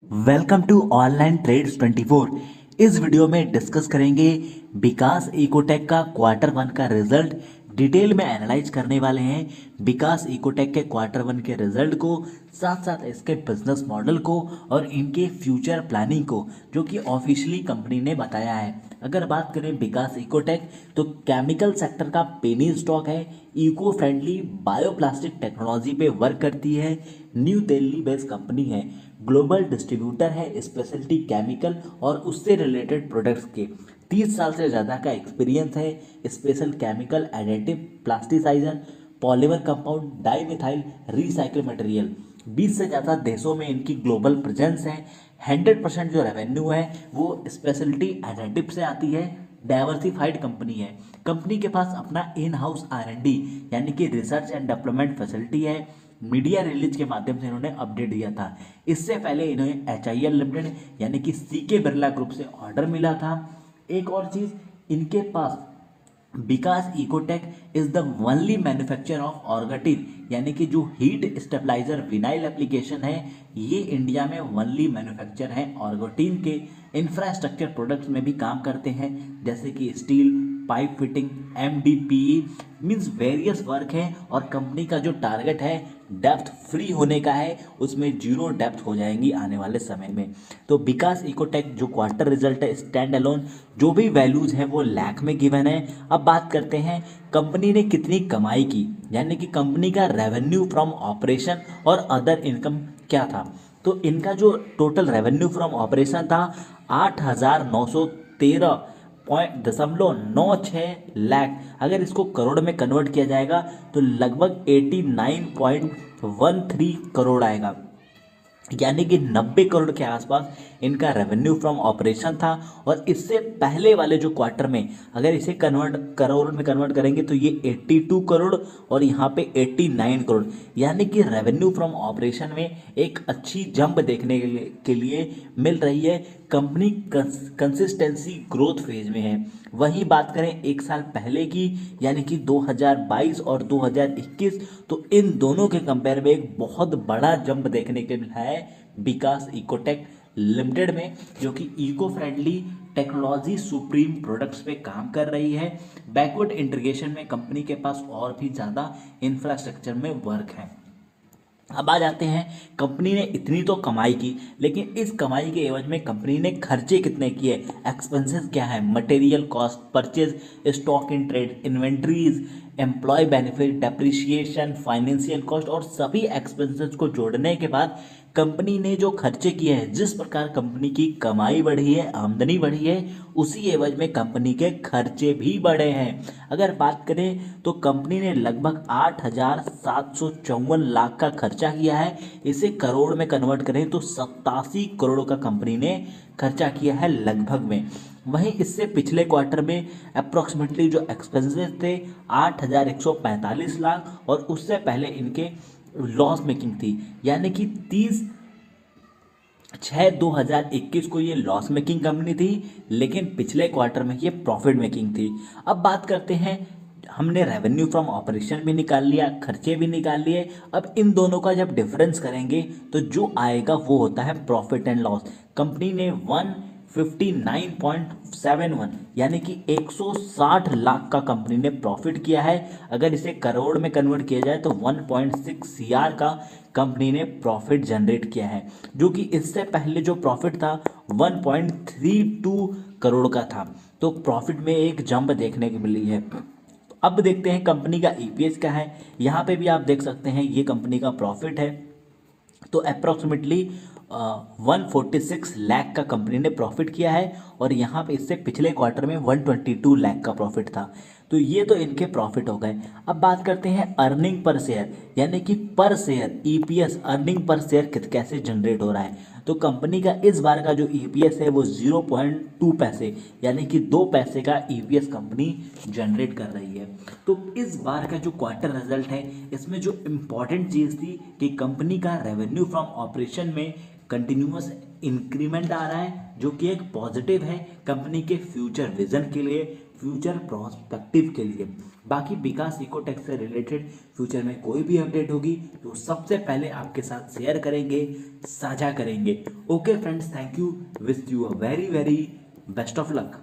Welcome to online trades 24। इस video में discuss करेंगे विकास इकोटेक का क्वार्टर वन का रिजल्ट। डिटेल में एनालाइज करने वाले हैं विकास इकोटेक के क्वार्टर वन के रिजल्ट को, साथ साथ इसके बिजनेस मॉडल को और इनके फ्यूचर प्लानिंग को, जो कि ऑफिशियली कंपनी ने बताया है। अगर बात करें विकास इकोटेक, तो केमिकल सेक्टर का पेनी स्टॉक है, इको फ्रेंडली बायोप्लास्टिक टेक्नोलॉजी पे वर्क करती है, न्यू दिल्ली बेस्ड कंपनी है, ग्लोबल डिस्ट्रीब्यूटर है स्पेशलिटी केमिकल और उससे रिलेटेड प्रोडक्ट्स के। 30 साल से ज़्यादा का एक्सपीरियंस है special chemical additive plasticiser polymer compound dimethyl recycle material. 20 से ज़्यादा देशों में इनकी ग्लोबल प्रेजेंस है। 100% जो रेवेन्यू है वो स्पेशलिटी एडिटिव से आती है। डाइवर्सिफाइड कंपनी है। कंपनी के पास अपना इन हाउस R&D यानी कि रिसर्च एंड डेवलपमेंट फैसिलिटी है। मीडिया रिलीज के माध्यम से इन्होंने अपडेट दिया था। इससे पहले इन्हें HIL लिमिटेड यानी कि CK बिरला ग्रुप से ऑर्डर मिला था। एक और चीज़, इनके पास Vikas Ecotech is the only manufacture of organotin यानी कि जो हीट स्टेबलाइजर विनाइल एप्लीकेशन है, ये इंडिया में ओनली मैन्युफैक्चर है। ऑर्गेटिन के इंफ्रास्ट्रक्चर प्रोडक्ट्स में भी काम करते हैं, जैसे कि steel pipe fitting MDPE means various work है। और कंपनी का जो टारगेट है डेप्थ फ्री होने का है, उसमें 0 डेप्थ हो जाएंगी आने वाले समय में। तो विकास इकोटेक जो क्वार्टर रिजल्ट है स्टैंड अलोन, जो भी वैल्यूज है वो लाख में गिवन है। अब बात करते हैं कंपनी ने कितनी कमाई की, यानी कि कंपनी का रेवेन्यू फ्रॉम ऑपरेशन और अदर इनकम क्या था। तो इनका जो टोटल रेवेन्यू फ्रॉम ऑपरेशन था 8,913.96 लाख। अगर इसको करोड़ में कन्वर्ट किया जाएगा तो लगभग 89.13 करोड़ आएगा, यानी कि 90 करोड़ के आसपास इनका रेवेन्यू फ्रॉम ऑपरेशन था। और इससे पहले वाले जो क्वार्टर में अगर इसे करोड़ में कन्वर्ट करेंगे तो ये 82 करोड़ और यहाँ पे 89 करोड़, यानी कि रेवेन्यू फ्रॉम ऑपरेशन में एक अच्छी जंप देखने के लिए मिल रही है। कंपनी कंसिस्टेंसी ग्रोथ फेज में है। वहीं बात करें एक साल पहले की, यानी कि 2022 और 2021, तो इन दोनों के कंपेयर में एक बहुत बड़ा जंप देखने को मिला है विकास इकोटेक लिमिटेड में, जो कि eco friendly technology Supreme products पे काम कर रही है। बैकवर्ड इंटीग्रेशन में कंपनी के पास और भी ज़्यादा इंफ्रास्ट्रक्चर में वर्क है। अब आ जाते हैं, कंपनी ने इतनी तो कमाई की, लेकिन इस कमाई के एवज में कंपनी ने खर्चे कितने किए, एक्सपेंसेस क्या है, material cost, purchase, stock in trade, inventories, employ benefit, depreciation, financial cost और सभी एक्सपेंसेस को जोड़ने के बाद कंपनी ने जो खर्चे किए हैं, जिस प्रकार कंपनी की कमाई बढ़ी है, आमदनी बढ़ी है, उसी एवज में कंपनी के खर्चे भी बढ़े हैं। अगर बात करें तो कंपनी ने लगभग 8,754 लाख का खर्चा किया है। इसे करोड़ में कन्वर्ट करें तो 87 करोड़ का कंपनी ने खर्चा किया है लगभग में। वहीं इससे पिछले क्वार्टर में अप्रोक्सीमेटली जो एक्सपेंसेस थे 8,145 लाख और उससे पहले इनके लॉस मेकिंग थी, यानी कि 30/6/2021 को ये लॉस मेकिंग कंपनी थी, लेकिन पिछले क्वार्टर में ये प्रॉफिट मेकिंग थी। अब बात करते हैं, हमने रेवेन्यू फ्रॉम ऑपरेशन भी निकाल लिया, खर्चे भी निकाल लिए। अब इन दोनों का जब डिफरेंस करेंगे तो जो आएगा वो होता है प्रॉफिट एंड लॉस। कंपनी ने 159.71 यानी कि 160 लाख का कंपनी ने प्रॉफिट किया है। अगर इसे करोड़ में कन्वर्ट किया जाए तो 1.6 CR का कंपनी ने प्रॉफिट जनरेट किया है, जो कि इससे पहले जो प्रॉफिट था 1.32 करोड़ का था। तो प्रॉफिट में एक जंप देखने को मिली है। अब देखते हैं कंपनी का EPS क्या है। यहाँ पे भी आप देख सकते हैं ये कंपनी का प्रॉफिट है। तो अप्रोक्सीमेटली 146 लाख का कंपनी ने प्रॉफिट किया है और यहाँ पे इससे पिछले क्वार्टर में 122 लाख का प्रॉफिट था। तो ये तो इनके प्रॉफिट हो गए। अब बात करते हैं अर्निंग पर शेयर, यानी कि पर share EPS earning per share कैसे जनरेट हो रहा है। तो कंपनी का इस बार का जो EPS है वो 0.2 पैसे यानी कि 2 पैसे का EPS कंपनी जनरेट कर रही है। तो इस बार का जो क्वार्टर रिजल्ट है, इसमें जो इम्पॉर्टेंट चीज़ थी कि कंपनी का रेवेन्यू फ्रॉम ऑपरेशन में कंटिन्यूअस इंक्रीमेंट आ रहा है जो कि एक पॉजिटिव है कंपनी के फ्यूचर विजन के लिए, फ्यूचर प्रोस्पेक्टिव के लिए। बाकी विकास इकोटेक से रिलेटेड फ्यूचर में कोई भी अपडेट होगी तो सबसे पहले आपके साथ शेयर करेंगे, साझा करेंगे। Okay friends, thank you, wish you a very very best of luck.